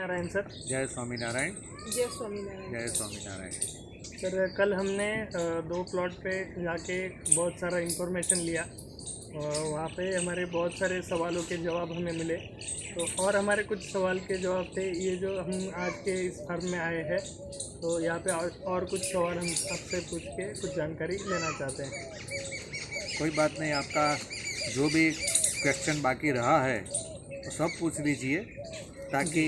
Swaminarayan sir. जय स्वामीनारायण। जय स्वामीनारायण। जय स्वामीनारायण। सर कल हमने 2 प्लॉट पे जाके बहुत सारा इन्फॉर्मेशन लिया। वहाँ पे हमारे बहुत सारे सवालों के जवाब हमें मिले। तो और हमारे कुछ सवाल के जवाब थे ये जो हम आज के इस फर्म में आए हैं, तो यहाँ पे और कुछ सवाल हम आपसे पूछ के कुछ जानकारी लेना चाहते हैं। कोई बात नहीं, आपका जो भी क्वेश्चन बाकी रहा है तो सब पूछ लीजिए, ताकि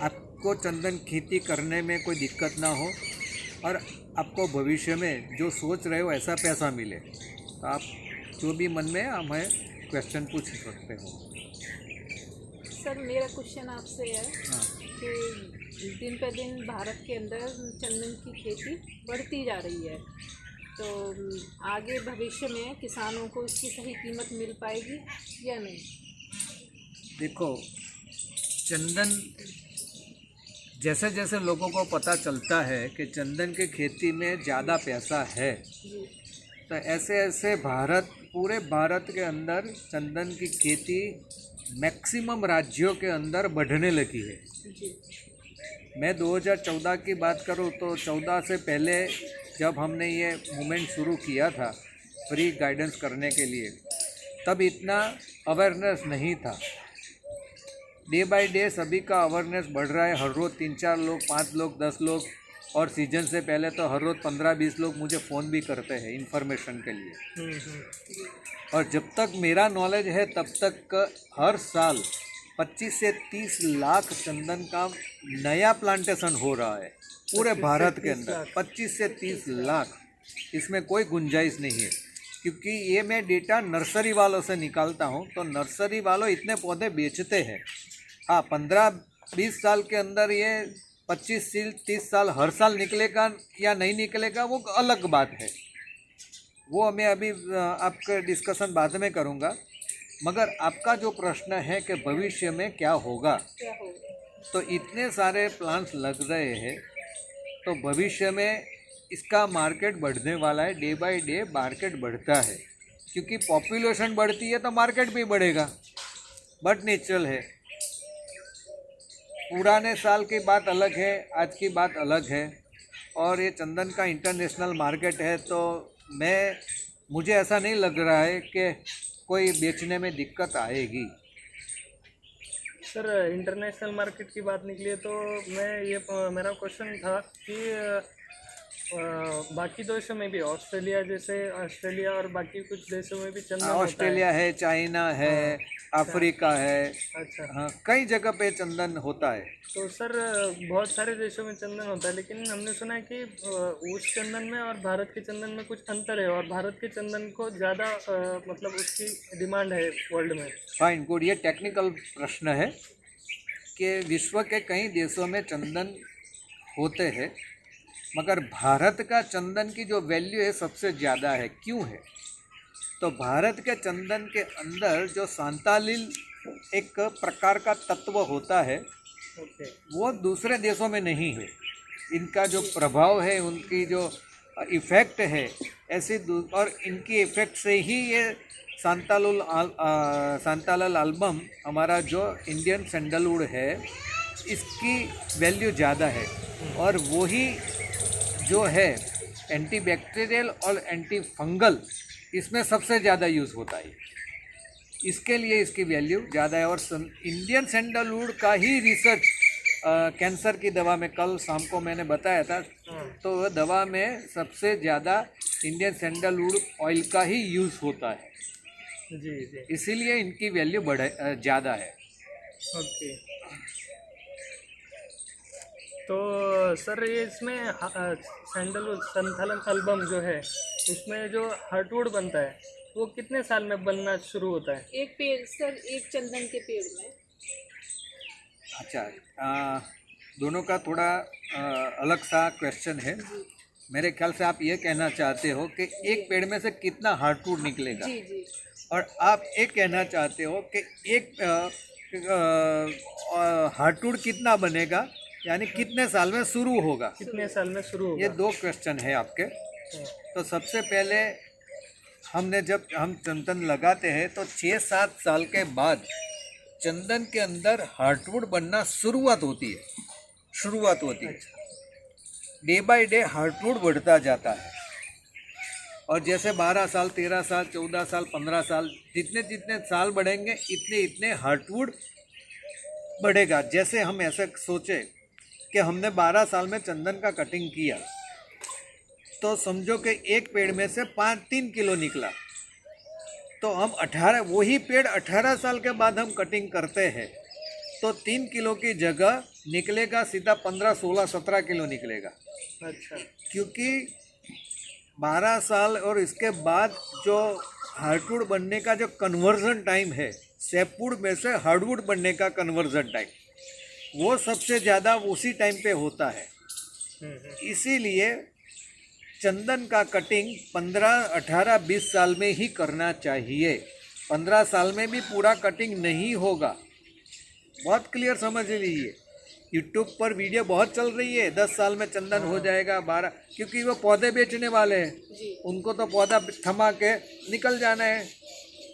आपको चंदन खेती करने में कोई दिक्कत ना हो और आपको भविष्य में जो सोच रहे हो ऐसा पैसा मिले। तो आप जो भी मन में हमें क्वेश्चन पूछ सकते हो। सर मेरा क्वेश्चन आपसे है कि दिन पे दिन भारत के अंदर चंदन की खेती बढ़ती जा रही है, तो आगे भविष्य में किसानों को इसकी सही कीमत मिल पाएगी या नहीं? देखो, चंदन जैसे जैसे लोगों को पता चलता है कि चंदन की खेती में ज़्यादा पैसा है, तो ऐसे ऐसे पूरे भारत के अंदर चंदन की खेती मैक्सिमम राज्यों के अंदर बढ़ने लगी है। मैं 2014 की बात करूं तो 14 से पहले जब हमने ये मूवमेंट शुरू किया था फ्री गाइडेंस करने के लिए, तब इतना अवेयरनेस नहीं था। डे बाय डे सभी का अवेयरनेस बढ़ रहा है। हर रोज़ 3-4 लोग, 5 लोग, 10 लोग, और सीजन से पहले तो हर रोज़ 15-20 लोग मुझे फ़ोन भी करते हैं इन्फॉर्मेशन के लिए। और जब तक मेरा नॉलेज है तब तक हर साल 25 से 30 लाख चंदन का नया प्लांटेशन हो रहा है पूरे भारत के अंदर। 25 से 30 लाख, इसमें कोई गुंजाइश नहीं है, क्योंकि ये मैं डेटा नर्सरी वालों से निकालता हूँ। तो नर्सरी वालों इतने पौधे बेचते हैं। हाँ, 15-20 साल के अंदर ये 25 से 30 साल हर साल निकलेगा या नहीं निकलेगा वो अलग बात है, वो मैं अभी आपका डिस्कशन बाद में करूँगा। मगर आपका जो प्रश्न है कि भविष्य में क्या होगा, तो इतने सारे प्लांट्स लग रहे हैं, तो भविष्य में इसका मार्केट बढ़ने वाला है। डे बाय डे मार्केट बढ़ता है, क्योंकि पॉपुलेशन बढ़ती है तो मार्केट भी बढ़ेगा, बट नेचुरल है। पुराने साल की बात अलग है, आज की बात अलग है, और ये चंदन का इंटरनेशनल मार्केट है। तो मुझे ऐसा नहीं लग रहा है कि कोई बेचने में दिक्कत आएगी। सर इंटरनेशनल मार्केट की बात निकली है तो मेरा क्वेश्चन था कि बाकी देशों में भी, ऑस्ट्रेलिया और बाकी कुछ देशों में भी चंदन ऑस्ट्रेलिया है, चाइना है, अफ्रीका है। अच्छा। हाँ, कई जगह पे चंदन होता है। तो सर बहुत सारे देशों में चंदन होता है, लेकिन हमने सुना है कि उस चंदन में और भारत के चंदन में कुछ अंतर है, और भारत के चंदन को ज़्यादा मतलब उसकी डिमांड है वर्ल्ड में। Fine, good. ये टेक्निकल प्रश्न है कि विश्व के कई देशों में चंदन होते हैं, मगर भारत का चंदन की जो वैल्यू है सबसे ज़्यादा है। क्यों है? तो भारत के चंदन के अंदर जो सांतालिल एक प्रकार का तत्व होता है, वो दूसरे देशों में नहीं है। इनका जो प्रभाव है, उनकी जो इफ़ेक्ट है, और इनकी इफ़ेक्ट से ही ये सांतालल एल्बम, हमारा जो इंडियन सैंडलवुड है, इसकी वैल्यू ज़्यादा है। और वही जो है एंटी बैक्टीरियल और एंटी फंगल, इसमें सबसे ज़्यादा यूज़ होता है, इसके लिए इसकी वैल्यू ज़्यादा है। और इंडियन सैंडलवुड का ही रिसर्च कैंसर की दवा में कल शाम को मैंने बताया था, तो वह दवा में सबसे ज़्यादा इंडियन सैंडलवुड ऑयल का ही यूज़ होता है। जी। इसीलिए इनकी वैल्यू ज़्यादा है। ओके। तो सर ये इसमें सैंडलवुड संथालन एल्बम जो है, उसमें जो हार्टवुड बनता है वो कितने साल में बनना शुरू होता है? एक पेड़ सर, एक चंदन के पेड़ में। अच्छा, दोनों का थोड़ा अलग सा क्वेश्चन है। मेरे ख्याल से आप ये कहना चाहते हो कि एक पेड़ में से कितना हार्टवुड निकलेगा। जी। और आप ये कहना चाहते हो कि एक हार्टवुड कितना बनेगा, यानी कितने साल में शुरू होगा। कितने साल में शुरू होगा? ये 2 क्वेश्चन है आपके। तो सबसे पहले जब हम चंदन लगाते हैं तो 6-7 साल के बाद चंदन के अंदर हार्टवुड बनना शुरुआत होती है। डे बाय डे हार्टवुड बढ़ता जाता है और जैसे 12 साल, 13 साल, 14 साल, 15 साल, जितने जितने साल बढ़ेंगे इतने इतने हार्टवुड बढ़ेगा। जैसे हम ऐसे सोचे कि हमने 12 साल में चंदन का कटिंग किया तो समझो कि एक पेड़ में से 3 किलो निकला, तो हम 18 वही पेड़ 18 साल के बाद हम कटिंग करते हैं तो 3 किलो की जगह निकलेगा सीधा 15, 16, 17 किलो निकलेगा। अच्छा, क्योंकि 12 साल और इसके बाद जो हार्डवुड बनने का जो कन्वर्जन टाइम है, सैपवुड में से हार्डवुड बनने का कन्वर्जन टाइम, वो सबसे ज़्यादा उसी टाइम पे होता है। इसीलिए चंदन का कटिंग 15, 18, 20 साल में ही करना चाहिए। 15 साल में भी पूरा कटिंग नहीं होगा। बहुत क्लियर समझ लीजिए। यूट्यूब पर वीडियो बहुत चल रही है, 10 साल में चंदन हो जाएगा, 12, क्योंकि वो पौधे बेचने वाले हैं, उनको तो पौधा थमा के निकल जाना है।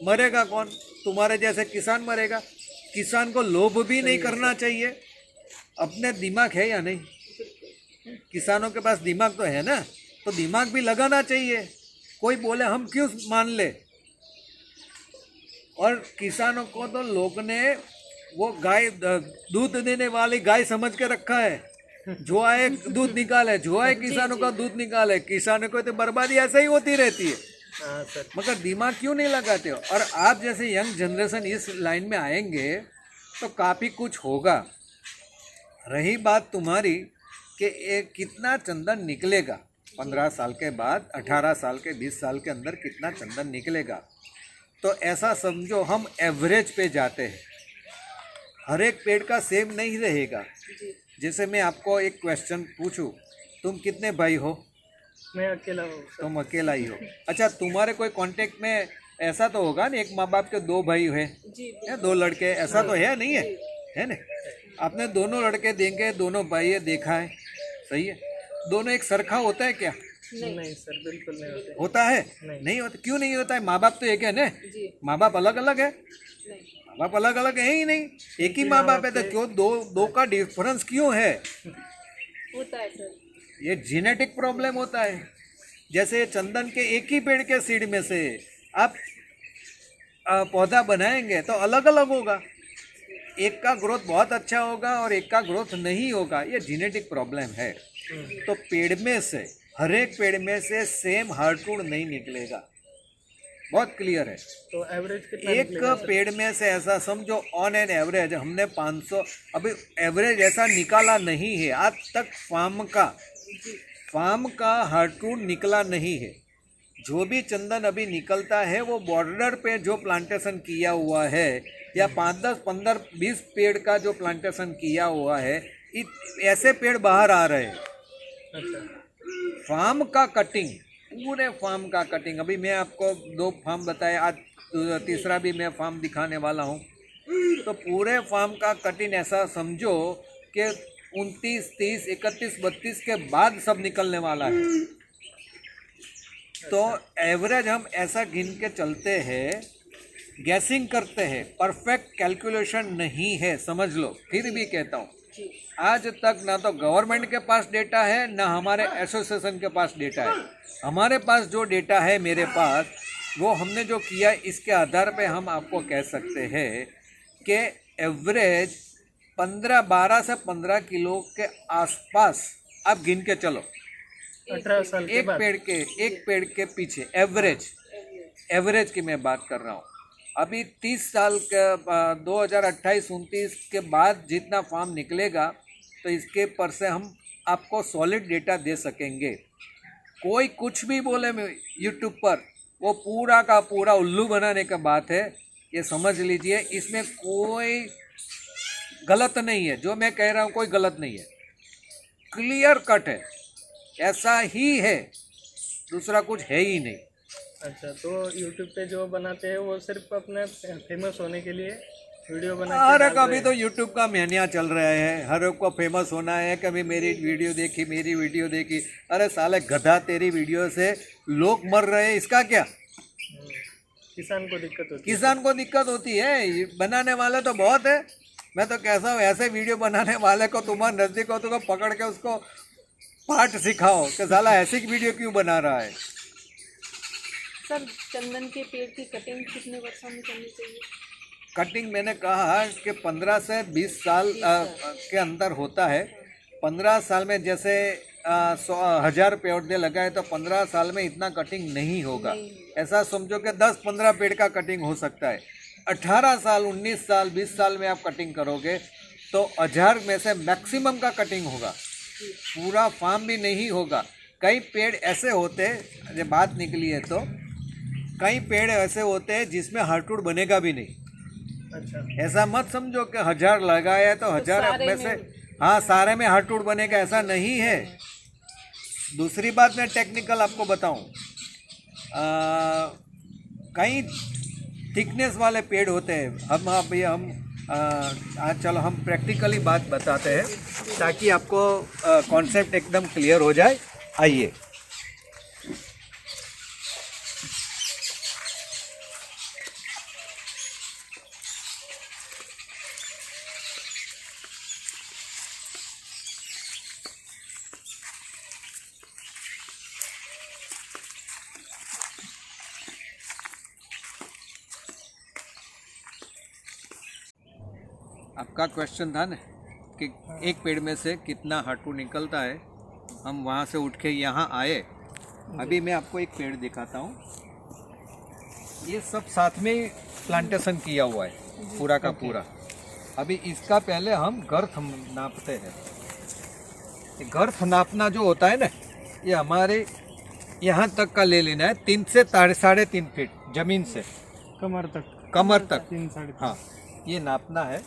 मरेगा कौन? तुम्हारे जैसे किसान मरेगा। किसान को लोभ भी नहीं करना चाहिए। अपने दिमाग है या नहीं? किसानों के पास दिमाग तो है ना, तो दिमाग भी लगाना चाहिए। कोई बोले हम क्यों मान ले। और किसानों को तो लोग ने वो गाय, दूध देने वाली गाय समझ के रखा है। जो आए दूध निकाले, जो आए किसानों का दूध निकाले। किसानों को तो बर्बादी ऐसे ही होती रहती है। सर, मगर दिमाग क्यों नहीं लगाते हो? और आप जैसे यंग जनरेशन इस लाइन में आएंगे तो काफ़ी कुछ होगा। रही बात तुम्हारी कि कितना चंदन निकलेगा 15 साल के बाद, 18 साल के, 20 साल के अंदर कितना चंदन निकलेगा, तो ऐसा समझो हम एवरेज पे जाते हैं। हर एक पेड़ का सेम नहीं रहेगा। जैसे मैं आपको एक क्वेश्चन पूछूं, तुम कितने भाई हो? मैं अकेला हूँ। तुम अकेला ही हो। अच्छा, तुम्हारे कोई कांटेक्ट में ऐसा तो होगा ना, एक माँ बाप के 2 भाई हैं या 2 लड़के, ऐसा तो है नहीं है? है ना? आपने दोनों लड़के देखे, दोनों भाई देखा है, सही है? दोनों एक सरखा होता है क्या? नहीं सर, बिल्कुल नहीं होते। होता है? नहीं होता। क्यों नहीं होता है? माँ बाप तो एक है ना? माँ बाप अलग अलग है? माँ बाप अलग अलग है ही नहीं, एक ही माँ बाप है, तो क्यों दो का डिफरेंस क्यों है? होता है सर, ये जेनेटिक प्रॉब्लम होता है। जैसे चंदन के एक ही पेड़ के सीड में से आप पौधा बनाएंगे तो अलग अलग होगा। एक का ग्रोथ बहुत अच्छा होगा और एक का ग्रोथ नहीं होगा। ये जेनेटिक प्रॉब्लम है। तो पेड़ में से, हर एक पेड़ में से सेम हार्टवुड नहीं निकलेगा। बहुत क्लियर है। तो एवरेज कितना एक निकलेगा सर? पेड़ में से ऐसा समझो, ऑन एन एवरेज हमने 500, अभी एवरेज ऐसा निकाला नहीं है आज तक। फार्म का हार्टवुड निकला नहीं है। जो भी चंदन अभी निकलता है वो बॉर्डर पे जो प्लांटेशन किया हुआ है, या 5, 10, 15, 20 पेड़ का जो प्लांटेशन किया हुआ है, ऐसे पेड़ बाहर आ रहे हैं। अच्छा, फार्म का कटिंग, पूरे फार्म का कटिंग, अभी मैं आपको 2 फार्म बताए, आज तीसरा भी मैं फार्म दिखाने वाला हूँ। तो पूरे फार्म का कटिंग ऐसा समझो कि 29, 30, 31, 32 के बाद सब निकलने वाला है। तो एवरेज हम ऐसा गिन के चलते हैं, गैसिंग करते हैं, परफेक्ट कैलकुलेशन नहीं है, समझ लो। फिर भी कहता हूँ, आज तक ना तो गवर्नमेंट के पास डेटा है, ना हमारे एसोसिएशन के पास डेटा है। हमारे पास जो डेटा है, मेरे पास, वो हमने जो किया, इसके आधार पे हम आपको कह सकते हैं कि एवरेज 12 से 15 किलो के आसपास आप गिन के चलो। 18 साल के बाद एक पेड़ के पीछे एवरेज की मैं बात कर रहा हूँ। अभी 30 साल के 2028-29 के बाद जितना फार्म निकलेगा, तो इसके पर से हम आपको सॉलिड डेटा दे सकेंगे। कोई कुछ भी बोले यूट्यूब पर, वो पूरा का पूरा उल्लू बनाने का बात है। ये समझ लीजिए, इसमें कोई गलत नहीं है। जो मैं कह रहा हूँ कोई गलत नहीं है, क्लियर कट है, ऐसा ही है, दूसरा कुछ है ही नहीं। अच्छा, तो यूट्यूब पे जो बनाते हैं वो सिर्फ अपने फेमस होने के लिए वीडियो बना के अरे डाल रहे कभी हैं। तो यूट्यूब का महीना चल रहा है, हर एक को फेमस होना है। कभी मेरी वीडियो देखी, मेरी वीडियो देखी। अरे साले गधा, तेरी वीडियो से लोग मर रहे हैं, इसका क्या? किसान को दिक्कत होती है। किसान को दिक्कत होती है, ये बनाने वाले तो बहुत है। मैं तो कैसा हूँ, ऐसे वीडियो बनाने वाले को तुम्हारे नज़दीक हो तो पकड़ के उसको पाठ सिखाओ कि साला ऐसी वीडियो क्यों बना रहा है। सर चंदन के पेड़ की कटिंग कितने वर्षों में करनी चाहिए? कटिंग मैंने कहा कि 15 से 20 साल के अंदर होता है। 15 साल में जैसे 1000 पेड़ लगाए तो 15 साल में इतना कटिंग नहीं होगा। ऐसा समझो कि 10-15 पेड़ का कटिंग हो सकता है। 18 साल 19 साल 20 साल में आप कटिंग करोगे तो 1000 में से मैक्सिमम का कटिंग होगा, पूरा फार्म भी नहीं होगा। कई पेड़ ऐसे होते हैं, जब बात निकली है तो कई पेड़ ऐसे होते हैं जिसमें हार्टवुड बनेगा भी नहीं। अच्छा, ऐसा मत समझो कि 1000 लगाया है तो 1000 में से हाँ सारे में हार्टवुड बनेगा, ऐसा नहीं है। दूसरी बात मैं टेक्निकल आपको बताऊं, कई थिकनेस वाले पेड़ होते हैं। हम आज चलो हम प्रैक्टिकली बात बताते हैं ताकि आपको कॉन्सेप्ट एकदम क्लियर हो जाए। आइए, आपका क्वेश्चन था ना कि एक पेड़ में से कितना हार्टवुड निकलता है। हम वहाँ से उठ के यहाँ आए। अभी मैं आपको एक पेड़ दिखाता हूँ। ये सब साथ में ही प्लांटेशन किया हुआ है पूरा का पूरा। अभी इसका पहले हम गर्थ नापते हैं। ये गर्थ नापना जो होता है ना, ये हमारे यहाँ तक का ले लेना है, 3 से 3.5 फीट जमीन से कमर तक। 3 साढ़े हाँ, ये नापना है।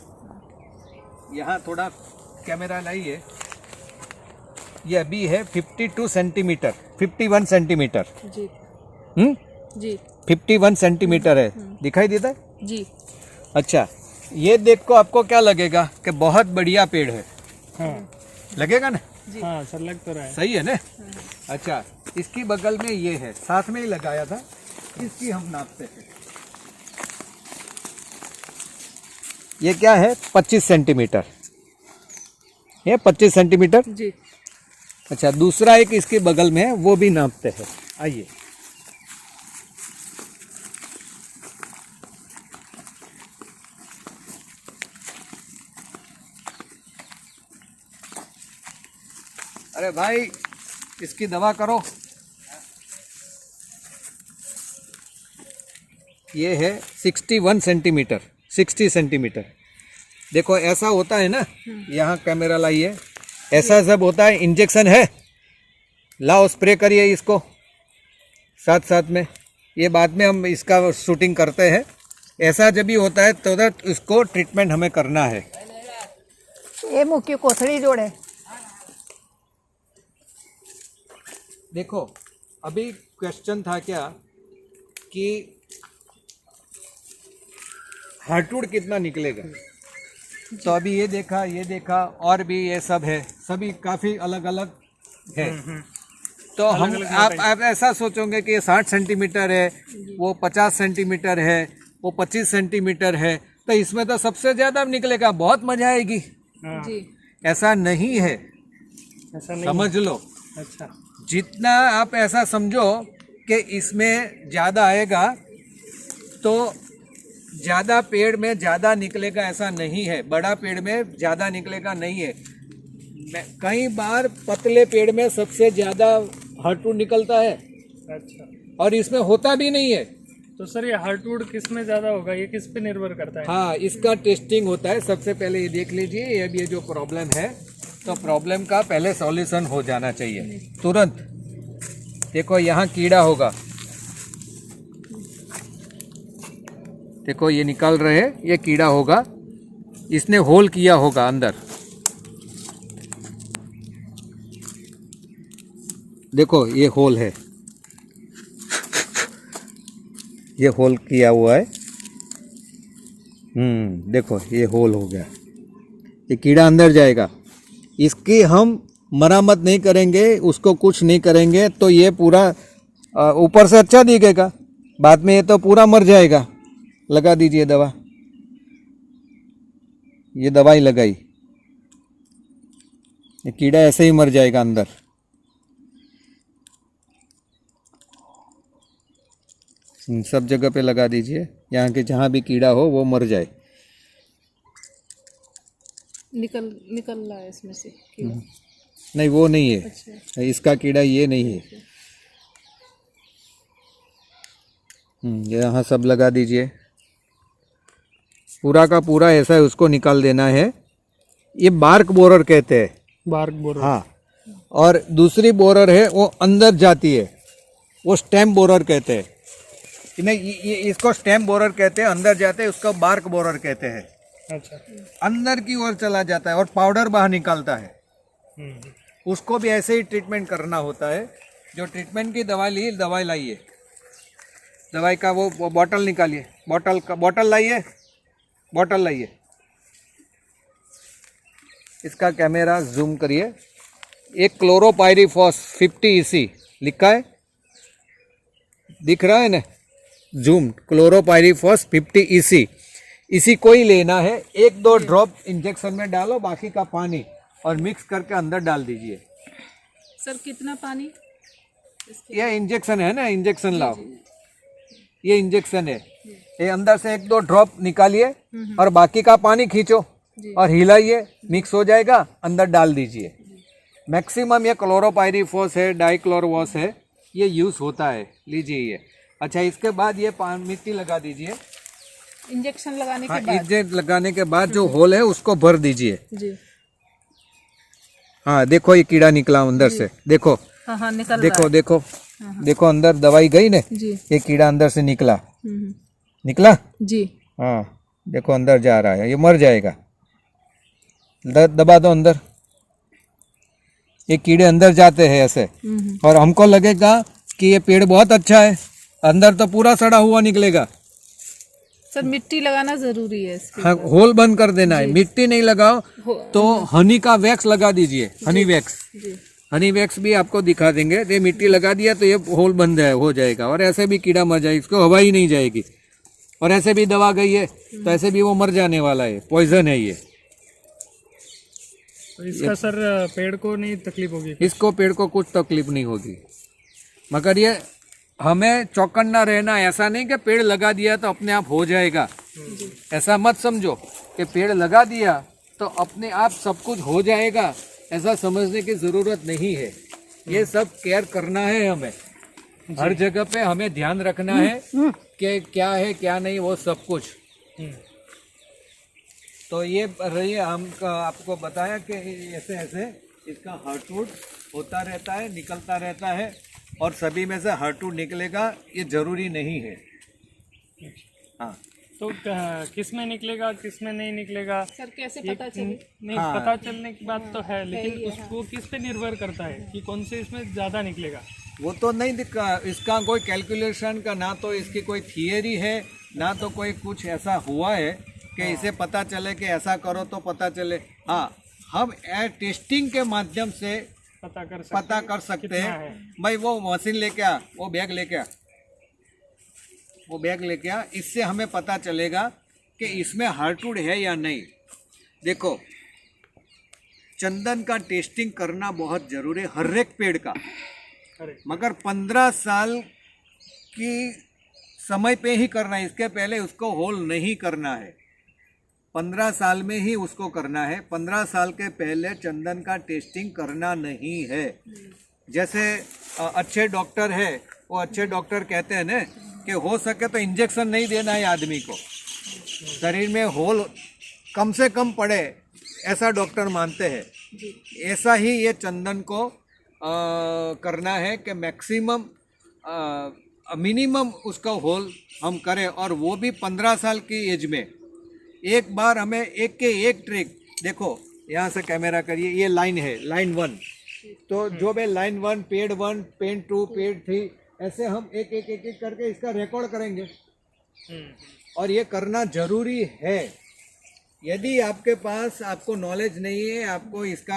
यहाँ थोड़ा कैमरा लाइए। ये अभी है 52 सेंटीमीटर, 51 सेंटीमीटर। जी जी 51 सेंटीमीटर है, दिखाई देता है जी। अच्छा, ये देख को आपको क्या लगेगा कि बहुत बढ़िया पेड़ है, हाँ लगेगा ना? हाँ सर, लग तो रहा है। सही है ना? अच्छा, इसकी बगल में ये है, साथ में ही लगाया था, इसकी हम नापते हैं। ये क्या है? 25 सेंटीमीटर। ये 25 सेंटीमीटर जी। अच्छा, दूसरा एक इसके बगल में है, वो भी नापते हैं। आइए, अरे भाई इसकी दवा करो। ये है 61 सेंटीमीटर, 60 सेंटीमीटर। देखो ऐसा होता है ना, यहाँ कैमरा लाइए, ऐसा सब होता है। इंजेक्शन है, लाओ स्प्रे करिए इसको साथ साथ में। ये बाद में हम इसका शूटिंग करते हैं। ऐसा जब भी होता है तो इसको ट्रीटमेंट हमें करना है। ये मुख्य कोथड़ी जोड़े। देखो अभी क्वेश्चन था क्या कि हार्टवुड कितना निकलेगा, तो अभी ये देखा और भी ये सब है, सभी काफ़ी अलग अलग है। तो हम आप ऐसा सोचोगे कि ये 60 सेंटीमीटर है, वो 50 सेंटीमीटर है, वो 25 सेंटीमीटर है, तो इसमें तो सबसे ज़्यादा निकलेगा, बहुत मजा आएगी। हाँ, जी। ऐसा नहीं है, ऐसा नहीं। समझ लो। अच्छा, जितना आप ऐसा समझो कि इसमें ज़्यादा आएगा तो ज़्यादा पेड़ में ज़्यादा निकलेगा, ऐसा नहीं है। बड़ा पेड़ में ज़्यादा निकलेगा नहीं है। कई बार पतले पेड़ में सबसे ज़्यादा हार्टवुड निकलता है अच्छा। और इसमें होता भी नहीं है। तो सर ये हार्टवुड किस में ज़्यादा होगा, ये किस पे निर्भर करता है? हाँ, इसका टेस्टिंग होता है। सबसे पहले ये देख लीजिए, ये अब ये जो प्रॉब्लम है, तो प्रॉब्लम का पहले सॉल्यूशन हो जाना चाहिए तुरंत। देखो यहाँ कीड़ा होगा, देखो ये निकल रहे हैं, ये कीड़ा होगा, इसने होल किया होगा अंदर। देखो ये होल है, ये होल किया हुआ है। देखो ये होल हो गया, ये कीड़ा अंदर जाएगा। इसकी हम मरम्मत नहीं करेंगे, उसको कुछ नहीं करेंगे तो ये पूरा ऊपर से अच्छा दिखेगा, बाद में ये तो पूरा मर जाएगा। लगा दीजिए दवा, ये दवाई लगाई, ये कीड़ा ऐसे ही मर जाएगा अंदर। सब जगह पे लगा दीजिए, यहाँ के जहाँ भी कीड़ा हो वो मर जाए। निकल रहा है इसमें से कीड़ा। नहीं वो नहीं है, अच्छा। इसका कीड़ा ये नहीं है। यहाँ सब लगा दीजिए, पूरा का पूरा ऐसा है, उसको निकाल देना है। ये बार्क बोरर कहते हैं। Bark borer. हाँ, और दूसरी बोरर है वो अंदर जाती है, वो स्टेम बोरर कहते हैं। नहीं, ये इसको स्टेम बोरर कहते हैं, अंदर जाते हैं, उसको बार्क बोरर कहते हैं। अच्छा। अंदर की ओर चला जाता है और पाउडर बाहर निकालता है। हम्म। उसको भी ऐसे ही ट्रीटमेंट करना होता है। जो ट्रीटमेंट की दवा ली, दवाई लाइए, दवाई का वो बॉटल निकालिए, बॉटल लाइए, बॉटल लाइए। इसका कैमरा जूम करिए। एक क्लोरोपाइरीफॉस 50 EC लिखा है, दिख रहा है ना? जूम, क्लोरोपाइरीफॉस 50 EC, इसी को ही लेना है। 1-2 ड्रॉप इंजेक्शन में डालो, बाकी का पानी और मिक्स करके अंदर डाल दीजिए। सर कितना पानी? ये इंजेक्शन है ना, इंजेक्शन लाओ, ये इंजेक्शन है। ये अंदर से 1-2 ड्रॉप निकालिए और बाकी का पानी खींचो और हिलाइए, मिक्स हो जाएगा, अंदर डाल दीजिए। मैक्सिमम ये क्लोरोपाइरीफॉस है, डाइक्लोरवॉस है, ये यूज़ होता है, लीजिए ये। अच्छा, इसके बाद ये मिट्टी लगा दीजिए। इंजेक्शन लगाने हाँ, के बाद? इंजेक्शन लगाने के बाद जो होल है उसको भर दीजिए। जी। हाँ देखो, ये कीड़ा निकला अंदर से, देखो। हाँ हाँ, निकल रहा देखो है। देखो देखो, अंदर दवाई गई ना, जी। ये कीड़ा अंदर से निकला, हम्म। निकला। जी। हाँ देखो, अंदर जा रहा है, ये मर जाएगा। दबा दो अंदर। ये कीड़े अंदर जाते हैं ऐसे, और हमको लगेगा कि ये पेड़ बहुत अच्छा है, अंदर तो पूरा सड़ा हुआ निकलेगा। सर मिट्टी लगाना जरूरी है इसके हाँ, ऊपर। होल बंद कर देना है। मिट्टी नहीं लगाओ तो हनी का वैक्स लगा दीजिए, हनी वैक्स। जी। हनी वैक्स भी आपको दिखा देंगे। ये मिट्टी लगा दिया तो ये होल बंद है, हो जाएगा। और ऐसे भी कीड़ा मर जाएगा, इसको हवा ही नहीं जाएगी। और ऐसे भी दवा गई है तो ऐसे भी वो मर जाने वाला है, पॉइजन है ये। तो इसका सर पेड़ को नहीं तकलीफ होगी? इसको पेड़ को कुछ तकलीफ नहीं होगी, मगर ये हमें चौकन्ना रहना। ऐसा नहीं कि पेड़ लगा दिया तो अपने आप हो जाएगा, ऐसा मत समझो कि पेड़ लगा दिया तो अपने आप सब कुछ हो जाएगा, ऐसा समझने की ज़रूरत नहीं है। ये सब केयर करना है हमें, हर जगह पे हमें ध्यान रखना है कि क्या है क्या नहीं, वो सब कुछ। तो ये रही, हम आपको बताया कि ऐसे ऐसे इसका हार्टवुड होता रहता है, निकलता रहता है, और सभी में से हार्टवुड निकलेगा ये जरूरी नहीं है। हाँ, तो किस में निकलेगा, किस में नहीं निकलेगा? सर कैसे ये पता चले? नहीं, हाँ। पता चलने की बात तो है, लेकिन उसको किस पे निर्भर करता है कि कौन से इसमें ज़्यादा निकलेगा? वो तो नहीं दिखा, इसका कोई कैलकुलेशन का ना तो इसकी कोई थियरी है, ना तो कोई कुछ ऐसा हुआ है कि इसे पता चले कि ऐसा करो तो पता चले। हाँ, हम एयर टेस्टिंग के माध्यम से पता कर सकते कितना हैं। है? भाई वो मशीन लेके आ, वो बैग लेके आ, वो बैग लेके आ, इससे हमें पता चलेगा कि इसमें हार्टवुड है या नहीं। देखो, चंदन का टेस्टिंग करना बहुत जरूरी है, हर एक पेड़ का, अरे मगर 15 साल की समय पे ही करना है, इसके पहले उसको होल नहीं करना है। 15 साल में ही उसको करना है, 15 साल के पहले चंदन का टेस्टिंग करना नहीं है। जैसे अच्छे डॉक्टर है, वो अच्छे डॉक्टर कहते हैं ना कि हो सके तो इंजेक्शन नहीं देना है आदमी को, शरीर में होल कम से कम पड़े, ऐसा डॉक्टर मानते हैं। ऐसा ही ये चंदन को करना है कि मैक्सिमम मिनिमम उसका होल हम करें, और वो भी 15 साल की एज में। एक बार हमें एक के एक ट्रिक, देखो यहाँ से कैमरा करिए, ये लाइन है, लाइन 1, तो जो भी लाइन 1, पेड़ 1, पेड़ 2, पेड़ 3, ऐसे हम एक एक एक एक करके इसका रिकॉर्ड करेंगे। और ये करना जरूरी है। यदि आपके पास, आपको नॉलेज नहीं है, आपको इसका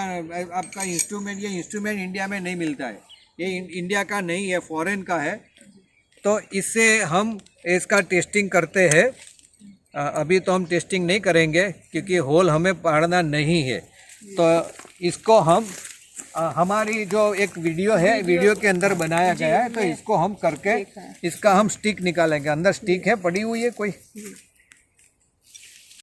आपका इंस्ट्रूमेंट, ये इंस्ट्रूमेंट इंडिया में नहीं मिलता है, ये इंडिया का नहीं है, फॉरेन का है। तो इससे हम इसका टेस्टिंग करते हैं। अभी तो हम टेस्टिंग नहीं करेंगे क्योंकि होल हमें पाड़ना नहीं है। तो इसको हम हमारी जो एक वीडियो है, वीडियो के अंदर बनाया गया है, तो इसको हम करके इसका हम स्टिक निकालेंगे। अंदर स्टिक है, पड़ी हुई है कोई।